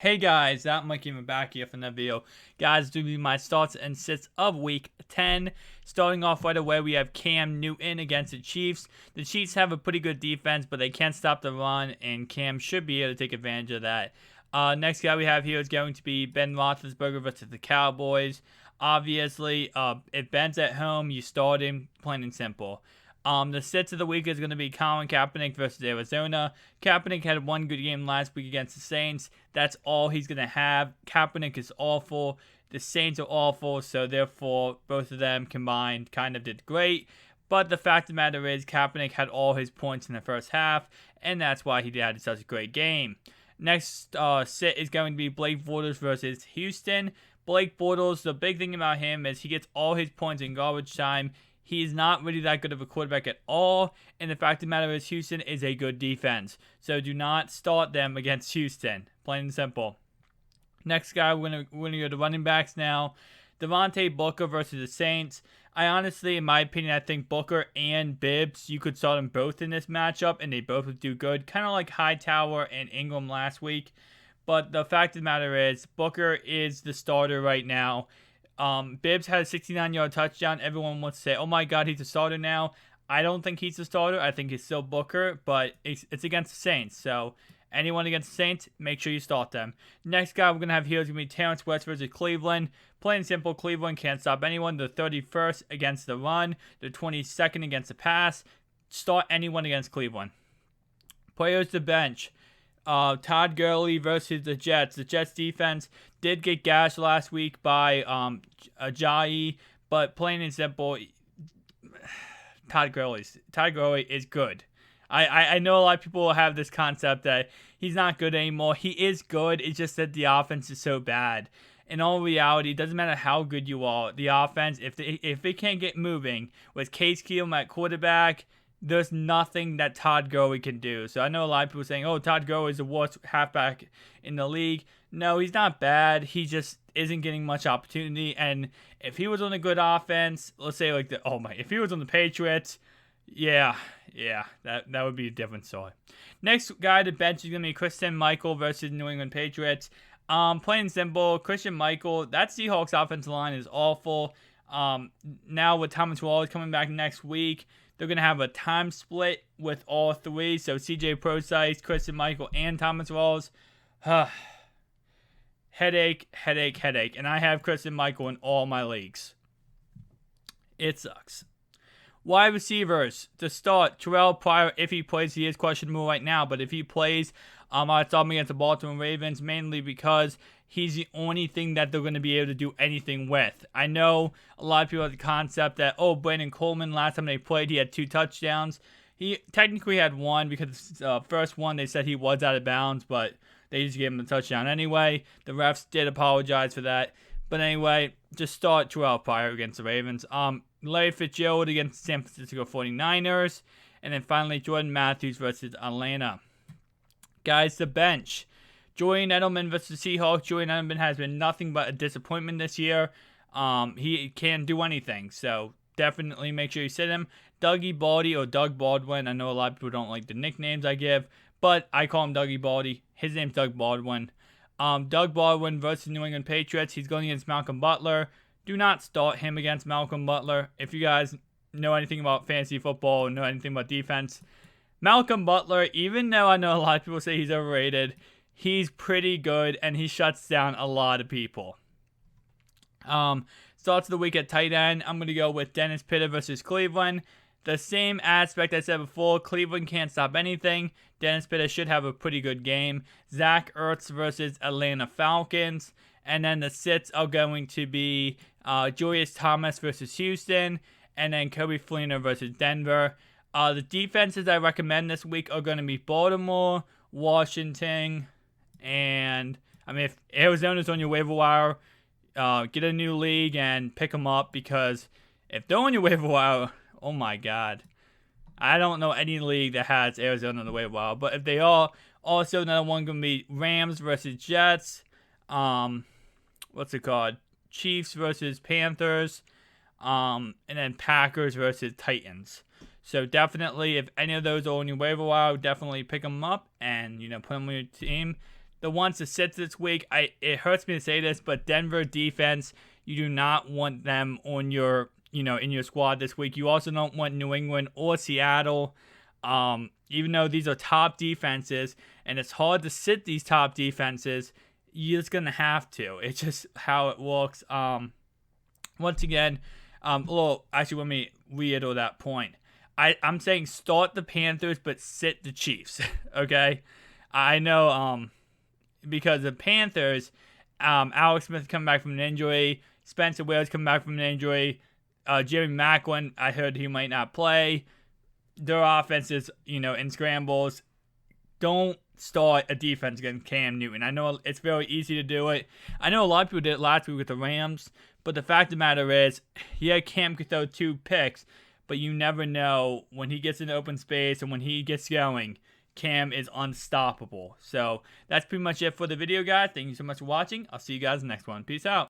Hey guys, that Mike even back here from that video. Guys, do be my starts and sits of week 10. Starting off right away, we have Cam Newton against the Chiefs. The Chiefs have a pretty good defense, but they can't stop the run, and Cam should be able to take advantage of that. Next guy we have here is going to be Ben Roethlisberger versus the Cowboys. Obviously, if Ben's at home, you start him, plain and simple. The sits of the week is going to be Colin Kaepernick versus Arizona. Kaepernick had one good game last week against the Saints. That's all he's going to have. Kaepernick is awful. The Saints are awful, so therefore both of them combined kind of did great. But the fact of the matter is Kaepernick had all his points in the first half, and that's why he had such a great game. Next sit is going to be Blake Bortles versus Houston. Blake Bortles, the big thing about him is he gets all his points in garbage time. He's not really that good of a quarterback at all. And the fact of the matter is Houston is a good defense. So do not start them against Houston. Plain and simple. Next guy, we're gonna go to running backs now. Devontae Booker versus the Saints. I honestly, in my opinion, I think Booker and Bibbs, you could start them both in this matchup, and they both would do good. Kind of like Hightower and Ingram last week. But the fact of the matter is, Booker is the starter right now. Bibbs had a 69-yard touchdown. Everyone wants to say, oh my God, he's a starter now. I don't think he's a starter. I think he's still Booker, but it's against the Saints. So anyone against the Saints, make sure you start them. Next guy we're going to have here is going to be Terrence West versus Cleveland. Plain and simple, Cleveland can't stop anyone. They're 31st against the run. They're 22nd against the pass. Start anyone against Cleveland. Players to bench. Todd Gurley versus the Jets. The Jets defense did get gashed last week by G.O.A.T, but plain and simple, Todd Gurley is good. I know a lot of people have this concept that he's not good anymore. He is good. It's just that the offense is so bad. In all reality, it doesn't matter how good you are. The offense, if they can't get moving with Case Keenum at quarterback, there's nothing that Todd Gurley can do. So I know a lot of people saying, oh, Todd Gurley is the worst halfback in the league. No, he's not bad. He just isn't getting much opportunity. And if he was on a good offense, let's say like if he was on the Patriots, yeah, that would be a different story. Next guy to bench is going to be Christian Michael versus New England Patriots. Plain and simple, Christian Michael, that Seahawks offensive line is awful. Now with Thomas Wallace coming back next week, they're going to have a time split with all three. So CJ Prosise, Christian Michael, and Thomas Wallace. Headache. And I have Christian Michael in all my leagues. It sucks. Wide receivers to start. Terrell Pryor, if he plays, he is questionable right now. But if he plays, I saw him against the Baltimore Ravens mainly because he's the only thing that they're going to be able to do anything with. I know a lot of people have the concept that, Brandon Coleman, last time they played, he had 2 touchdowns. He technically had 1 because the first one they said he was out of bounds, but they just gave him a touchdown anyway. The refs did apologize for that. But anyway, just start Terrell Pryor against the Ravens. Larry Fitzgerald against the San Francisco 49ers. And then finally, Jordan Matthews versus Atlanta. Guys, the bench. Julian Edelman versus Seahawks. Julian Edelman has been nothing but a disappointment this year. He can't do anything, so definitely make sure you sit him. Dougie Baldy or Doug Baldwin. I know a lot of people don't like the nicknames I give, but I call him Dougie Baldy. His name's Doug Baldwin. Doug Baldwin versus New England Patriots. He's going against Malcolm Butler. Do not start him against Malcolm Butler. If you guys know anything about fantasy football or know anything about defense, Malcolm Butler, even though I know a lot of people say he's overrated, he's pretty good and he shuts down a lot of people. Starts of the week at tight end, I'm going to go with Dennis Pitta versus Cleveland. The same aspect I said before, Cleveland can't stop anything. Dennis Pitta should have a pretty good game. Zach Ertz versus Atlanta Falcons. And then the sits are going to be Julius Thomas versus Houston. And then Kobe Fleener versus Denver. The defenses I recommend this week are going to be Baltimore, Washington, and if Arizona's on your waiver wire, get a new league and pick them up because if they're on your waiver wire, oh my God. I don't know any league that has Arizona on the waiver wire, but if they are, also another one going to be Rams versus Jets. Chiefs versus Panthers. And then Packers versus Titans. So definitely, if any of those are on your waiver wire, definitely pick them up and put them on your team. the ones to sit this week, it hurts me to say this, but Denver defense, you do not want them on your, in your squad this week. You also don't want New England or Seattle. Even though these are top defenses, and it's hard to sit these top defenses, you're just gonna have to. It's just how it works. Once again, actually, let me reiterate that point. I'm saying start the Panthers, but sit the Chiefs. Okay, I know. Because the Panthers, Alex Smith coming back from an injury, Spencer Ware's coming back from an injury, Jimmy Macklin, I heard he might not play. Their offenses, in scrambles. Don't start a defense against Cam Newton. I know it's very easy to do it. I know a lot of people did it last week with the Rams, but the fact of the matter is, yeah, Cam could throw 2 picks, but you never know when he gets in open space and when he gets going. Cam is unstoppable. So that's pretty much it for the video, guys. Thank you so much for watching. I'll see you guys in the next one. Peace out.